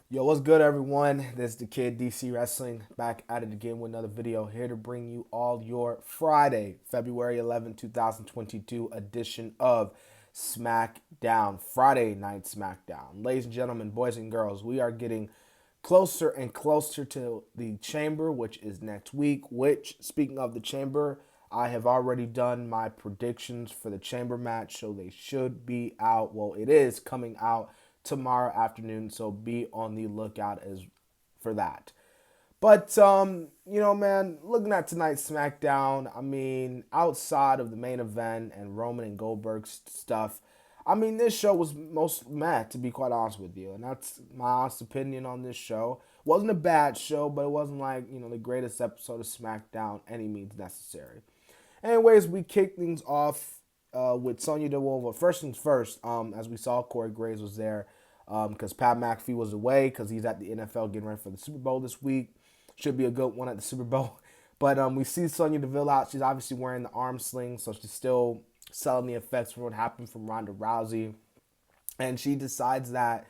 Yo, what's good, everyone? This is the Kid DC Wrestling back at it again with another video here to bring you all your Friday, February 11, 2022 edition of Smackdown, Friday Night Smackdown. Ladies and gentlemen, boys and girls, we are getting closer and closer to the Chamber, which is next week. Which, speaking of the Chamber, I have already done my predictions for the Chamber match, so they should be out. Well, it is coming out tomorrow afternoon, so be on the lookout as for that. But man, looking at tonight's SmackDown, I mean, outside of the main event and Roman and Goldberg stuff, I mean, this show was most meh, to be quite honest with you, and that's my honest opinion on this show. Wasn't a bad show, but it wasn't like the greatest episode of SmackDown any means necessary. Anyways, we kick things off with Sonya Deville. First things first, as we saw, Corey Graves was there because Pat McAfee was away because he's at the NFL getting ready for the Super Bowl this week. Should be a good one at the Super Bowl. But we see Sonya Deville out. She's obviously wearing the arm sling, so she's still selling the effects from what happened from Ronda Rousey. And she decides that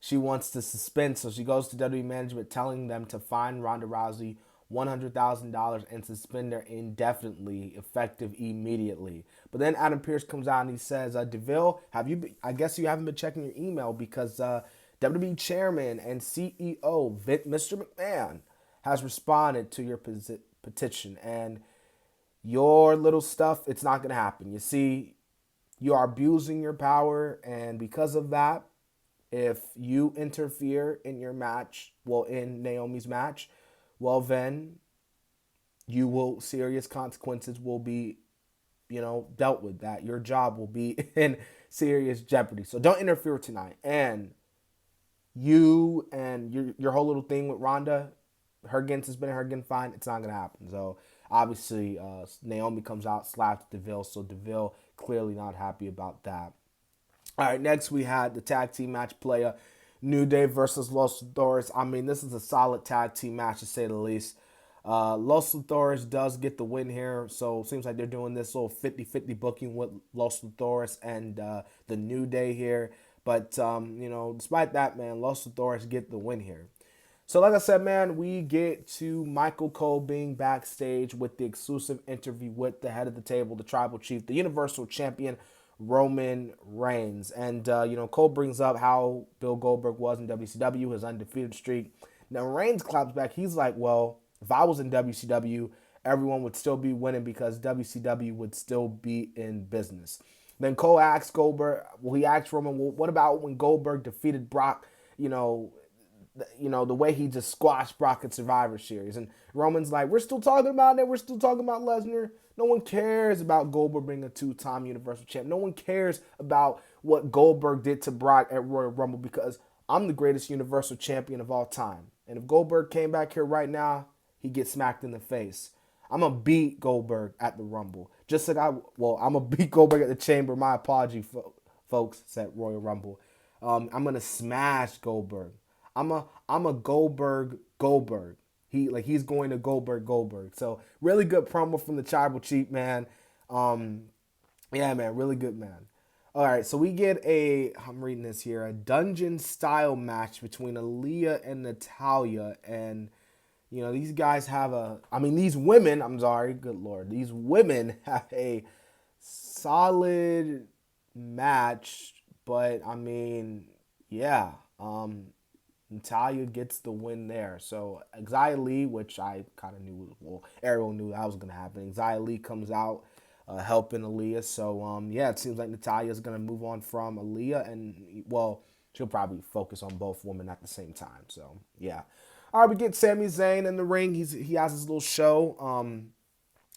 she wants to suspend, so she goes to WWE management telling them to fine Ronda Rousey $100,000 and suspend her indefinitely, effective immediately. But then Adam Pearce comes out and he says, "Deville, have you? I guess you haven't been checking your email because WWE Chairman and CEO Mr. McMahon has responded to your petition, and your little stuff. It's not gonna happen. You see, you are abusing your power, and because of that, if you interfere in your match, well, in Naomi's match, well, then you will serious consequences will be, dealt with. That your job will be in serious jeopardy. So don't interfere tonight. And you and your whole little thing with Ronda, her getting suspended, her getting fined, it's not gonna happen. So obviously, Naomi comes out, slaps Deville. So Deville clearly not happy about that. All right, next we had the tag team match player, New Day versus Los Lobos. I mean, this is a solid tag team match to say the least. Los Lobos does get the win here, so it seems like they're doing this little 50-50 booking with Los Lobos and the New Day here. But, despite that, man, Los Lobos get the win here. So, like I said, man, we get to Michael Cole being backstage with the exclusive interview with the head of the table, the tribal chief, the Universal Champion, Roman Reigns. And, Cole brings up how Bill Goldberg was in WCW, his undefeated streak. Now, Reigns claps back. He's like, well, if I was in WCW, everyone would still be winning because WCW would still be in business. Then Cole asks Goldberg, well, he asks Roman, well, what about when Goldberg defeated Brock, the way he just squashed Brock at Survivor Series. And Roman's like, we're still talking about it. We're still talking about Lesnar. No one cares about Goldberg being a two-time Universal Champ. No one cares about what Goldberg did to Brock at Royal Rumble because I'm the greatest Universal Champion of all time. And if Goldberg came back here right now, he gets smacked in the face. I'm going to beat Goldberg at the Rumble. Just like I'm going to beat Goldberg at the Chamber. My apology, folks, said Royal Rumble. I'm going to smash Goldberg. I'm a Goldberg. He's going to Goldberg. So really good promo from the tribal chief, man. Yeah, man, really good, man. All right, so we get I'm reading this here, a dungeon style match between Aaliyah and Natalya, and these guys have these women. I'm sorry, good lord, these women have a solid match, but I mean, yeah. Natalya gets the win there. So Xia Li, which I kind of knew, well, everyone knew that was going to happen. Xia Li comes out helping Aaliyah. So, it seems like Natalya is going to move on from Aaliyah. And, well, she'll probably focus on both women at the same time. So, yeah. All right, we get Sami Zayn in the ring. He has his little show,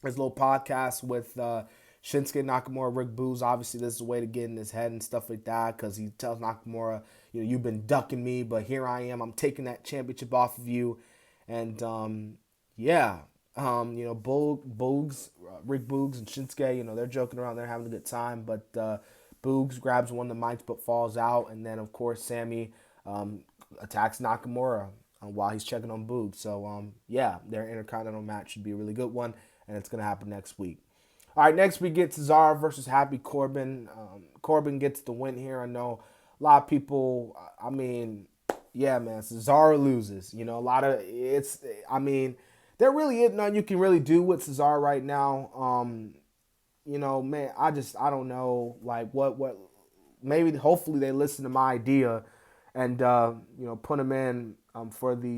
his little podcast with Shinsuke Nakamura, Rick Boogs. Obviously, this is a way to get in his head and stuff like that because he tells Nakamura, you've been ducking me, but here I am. I'm taking that championship off of you. And, Boogs, Rick Boogs and Shinsuke, they're joking around. They're having a good time. But Boogs grabs one of the mics but falls out. And then, of course, Sami attacks Nakamura while he's checking on Boogs. So, their Intercontinental match should be a really good one. And it's going to happen next week. All right, next we get Cesaro versus Happy Corbin. Corbin gets the win here. I know a lot of people, Yeah, man. Cesaro loses. You know, a lot of it's. I mean, there really is nothing you can really do with Cesaro right now. You know, man, I don't know, like what. Maybe hopefully they listen to my idea, and you know, put him in for the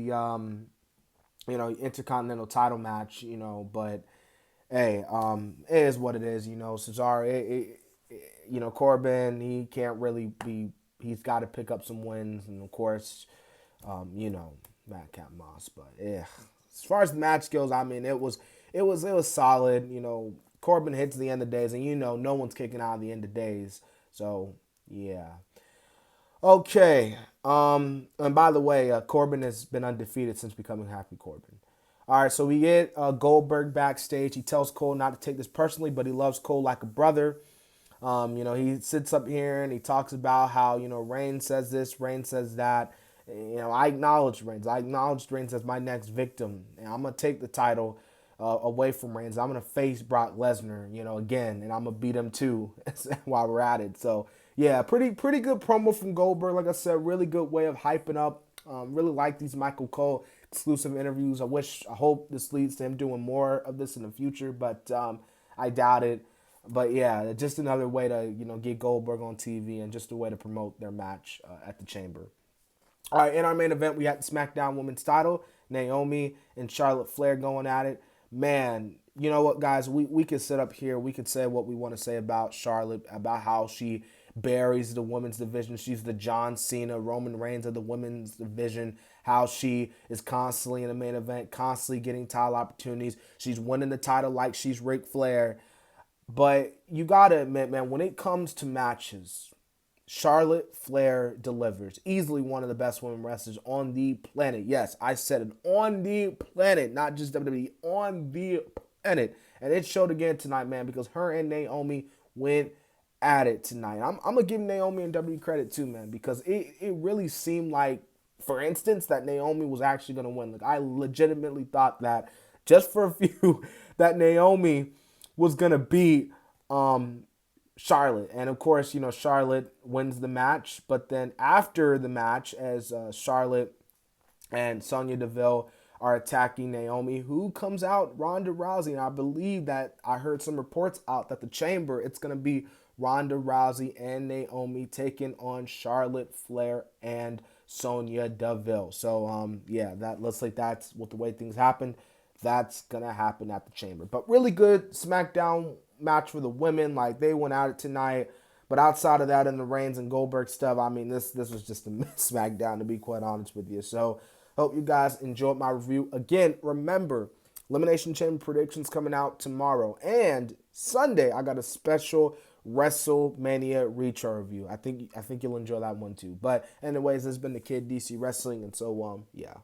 you know, Intercontinental title match. You know, but hey, it is what it is. You know, Cesaro. You know, Corbin. He can't really be. He's got to pick up some wins, and of course, you know, Madcap Moss. But yeah, as far as the match goes, I mean, it was solid. You know, Corbin hits the end of days, and you know, no one's kicking out of the end of days. So yeah. Okay. And by the way, Corbin has been undefeated since becoming Happy Corbin. All right, so we get Goldberg backstage. He tells Cole not to take this personally, but he loves Cole like a brother. You know, he sits up here and he talks about how, you know, Reigns says this, Reigns says that. You know, I acknowledge Reigns. I acknowledge Reigns as my next victim. And I'm going to take the title away from Reigns. I'm going to face Brock Lesnar, you know, again, and I'm going to beat him too while we're at it. So, yeah, pretty good promo from Goldberg. Like I said, really good way of hyping up. Really like these Michael Cole exclusive interviews. I hope this leads to him doing more of this in the future, but I doubt it. But yeah, just another way to, you know, get Goldberg on TV and just a way to promote their match at the Chamber. All right, in our main event, we had the SmackDown Women's title, Naomi and Charlotte Flair going at it. Man, you know what, guys? We could sit up here. We could say what we want to say about Charlotte, about how she buries the women's division. She's the John Cena, Roman Reigns of the women's division. How she is constantly in the main event, constantly getting title opportunities. She's winning the title like she's Ric Flair. But you got to admit, man, when it comes to matches, Charlotte Flair delivers. Easily one of the best women wrestlers on the planet. Yes, I said it. On the planet. Not just WWE. On the planet. And it showed again tonight, man, because her and Naomi went at it tonight. I'm going to give Naomi and WWE credit too, man, because it really seemed like, for instance, that Naomi was actually going to win. Like, I legitimately thought that, just for a few, that Naomi was going to beat Charlotte. And of course, you know, Charlotte wins the match. But then after the match, as Charlotte and Sonya Deville are attacking Naomi, who comes out? Ronda Rousey. And I believe that I heard some reports out that the Chamber, it's going to be Ronda Rousey and Naomi taking on Charlotte Flair and Sonya Deville. So, yeah, that looks like that's what the way things happened. That's going to happen at the Chamber. But really good SmackDown match for the women. Like, they went at it tonight. But outside of that and the Reigns and Goldberg stuff, I mean, this was just a SmackDown, to be quite honest with you. So, hope you guys enjoyed my review. Again, remember, Elimination Chamber predictions coming out tomorrow. And Sunday, I got a special WrestleMania retro review. I think you'll enjoy that one too. But anyways, this has been the Kid DC Wrestling. And so, yeah.